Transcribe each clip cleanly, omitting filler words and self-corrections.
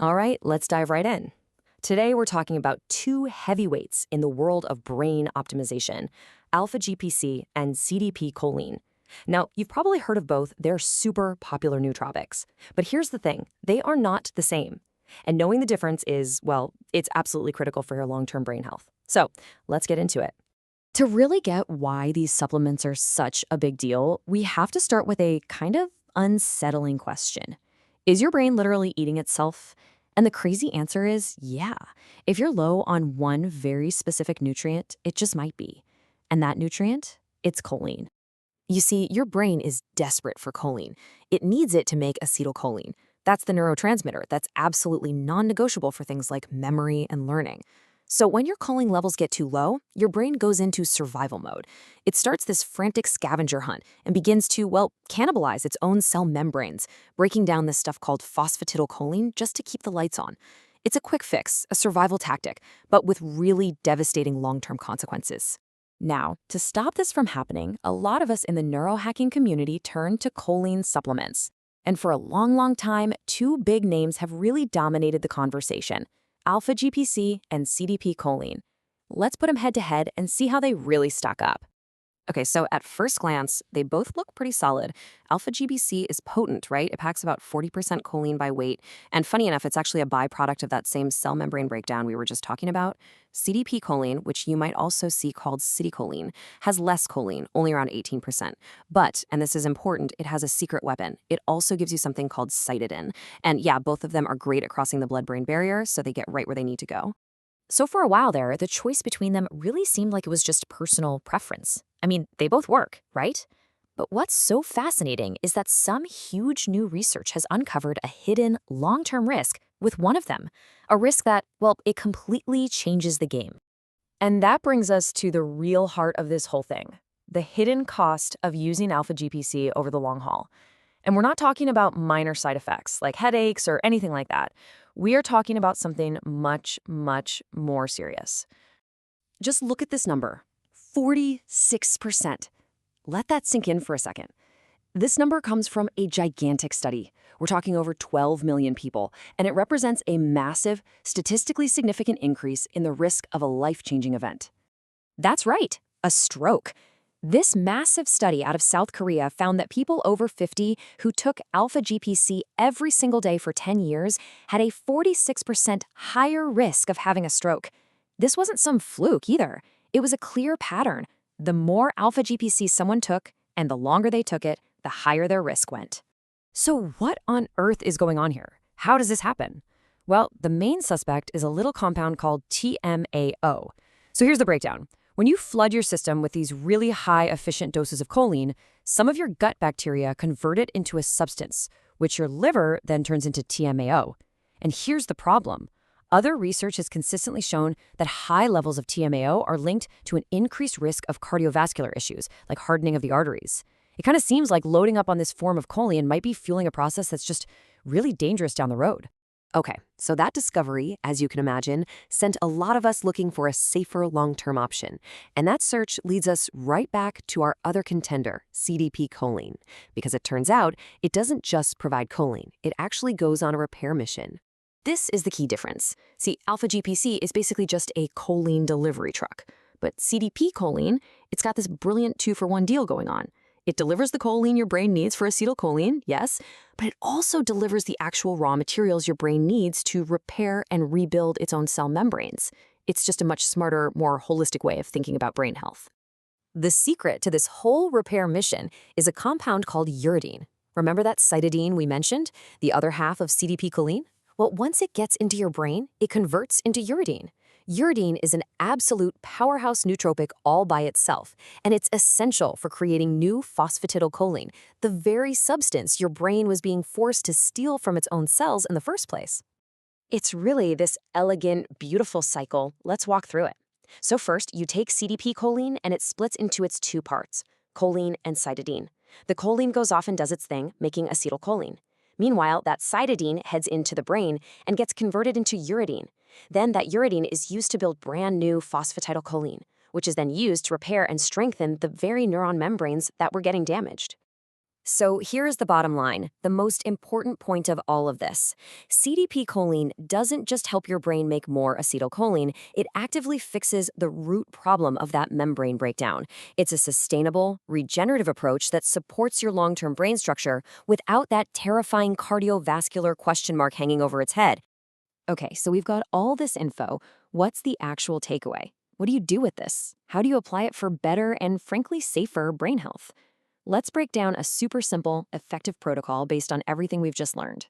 All right, let's dive right in. Today, we're talking about two heavyweights in the world of brain optimization, alpha GPC and CDP choline. Now, you've probably heard of both. They're super popular nootropics. But here's the thing, they are not the same. And knowing the difference is, well, it's absolutely critical for your long-term brain health. So let's get into it. To really get why these supplements are such a big deal, we have to start with a kind of unsettling question. Is your brain literally eating itself? And the crazy answer is yeah. If you're low on one very specific nutrient, it just might be. And that nutrient? It's choline. You see, your brain is desperate for choline. It needs it to make acetylcholine. That's the neurotransmitter that's absolutely non-negotiable for things like memory and learning. So when your choline levels get too low, your brain goes into survival mode. It starts this frantic scavenger hunt and begins to, well, cannibalize its own cell membranes, breaking down this stuff called phosphatidylcholine just to keep the lights on. It's a quick fix, a survival tactic, but with really devastating long-term consequences. Now, to stop this from happening, a lot of us in the neurohacking community turn to choline supplements. And for a long, long time, two big names have really dominated the conversation: alpha GPC and CDP choline. Let's put them head to head and see how they really stack up. Okay, so at first glance, they both look pretty solid. Alpha GPC is potent, right? It packs about 40% choline by weight. And funny enough, it's actually a byproduct of that same cell membrane breakdown we were just talking about. CDP choline, which you might also see called citicholine, has less choline, only around 18%. But, and this is important, it has a secret weapon. It also gives you something called cytidine. And yeah, both of them are great at crossing the blood-brain barrier, so they get right where they need to go. So for a while there, the choice between them really seemed like it was just personal preference. I mean, they both work, right? But what's so fascinating is that some huge new research has uncovered a hidden long-term risk with one of them, a risk that, well, it completely changes the game. And that brings us to the real heart of this whole thing, the hidden cost of using alpha GPC over the long haul. And we're not talking about minor side effects like headaches or anything like that. We are talking about something much, much more serious. Just look at this number, 46%. Let that sink in for a second. This number comes from a gigantic study. We're talking over 12 million people, and it represents a massive, statistically significant increase in the risk of a life-changing event. That's right, a stroke. This massive study out of South Korea found that people over 50 who took alpha GPC every single day for 10 years had a 46% higher risk of having a stroke. This wasn't some fluke either. It was a clear pattern. The more alpha GPC someone took, and the longer they took it, the higher their risk went. So what on earth is going on here? How does this happen? Well, the main suspect is a little compound called TMAO. So here's the breakdown. When you flood your system with these really high efficient doses of choline, some of your gut bacteria convert it into a substance, which your liver then turns into TMAO. And here's the problem. Other research has consistently shown that high levels of TMAO are linked to an increased risk of cardiovascular issues, like hardening of the arteries. It kind of seems like loading up on this form of choline might be fueling a process that's just really dangerous down the road. Okay, so that discovery, as you can imagine, sent a lot of us looking for a safer long-term option. And that search leads us right back to our other contender, CDP choline. Because it turns out, it doesn't just provide choline, it actually goes on a repair mission. This is the key difference. See, alpha GPC is basically just a choline delivery truck. But CDP choline, it's got this brilliant two-for-one deal going on. It delivers the choline your brain needs for acetylcholine, yes, but it also delivers the actual raw materials your brain needs to repair and rebuild its own cell membranes. It's just a much smarter, more holistic way of thinking about brain health. The secret to this whole repair mission is a compound called uridine. Remember that cytidine we mentioned, the other half of CDP choline? Well, once it gets into your brain, it converts into uridine. Uridine is an absolute powerhouse nootropic all by itself, and it's essential for creating new phosphatidylcholine, the very substance your brain was being forced to steal from its own cells in the first place. It's really this elegant, beautiful cycle. Let's walk through it. So first, you take CDP choline and it splits into its two parts, choline and cytidine. The choline goes off and does its thing, making acetylcholine. Meanwhile, that cytidine heads into the brain and gets converted into uridine. Then that uridine is used to build brand new phosphatidylcholine, which is then used to repair and strengthen the very neuron membranes that were getting damaged. So here's the bottom line, the most important point of all of this. CDP choline doesn't just help your brain make more acetylcholine, it actively fixes the root problem of that membrane breakdown. It's a sustainable, regenerative approach that supports your long-term brain structure without that terrifying cardiovascular question mark hanging over its head. Okay, so we've got all this info. What's the actual takeaway? What do you do with this? How do you apply it for better and, frankly, safer brain health? Let's break down a super simple, effective protocol based on everything we've just learned.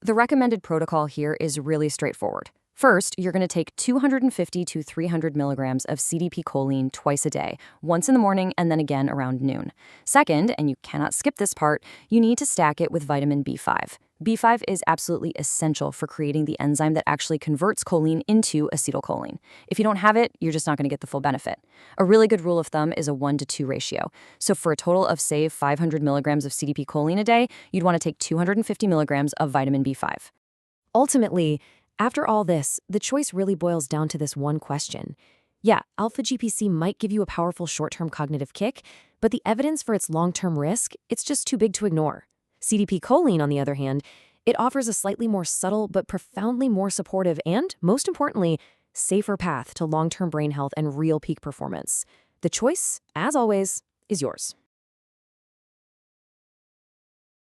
The recommended protocol here is really straightforward. First, you're going to take 250 to 300 milligrams of CDP choline twice a day, once in the morning and then again around noon. Second, and you cannot skip this part, you need to stack it with vitamin B5. B5 is absolutely essential for creating the enzyme that actually converts choline into acetylcholine. If you don't have it, you're just not going to get the full benefit. A really good rule of thumb is a 1-to-2 ratio. So for a total of, say, 500 milligrams of CDP choline a day, you'd want to take 250 milligrams of vitamin B5. Ultimately, after all this, the choice really boils down to this one question. Yeah, alpha GPC might give you a powerful short-term cognitive kick, but the evidence for its long-term risk, it's just too big to ignore. CDP choline, on the other hand, it offers a slightly more subtle but profoundly more supportive and, most importantly, safer path to long-term brain health and real peak performance. The choice, as always, is yours.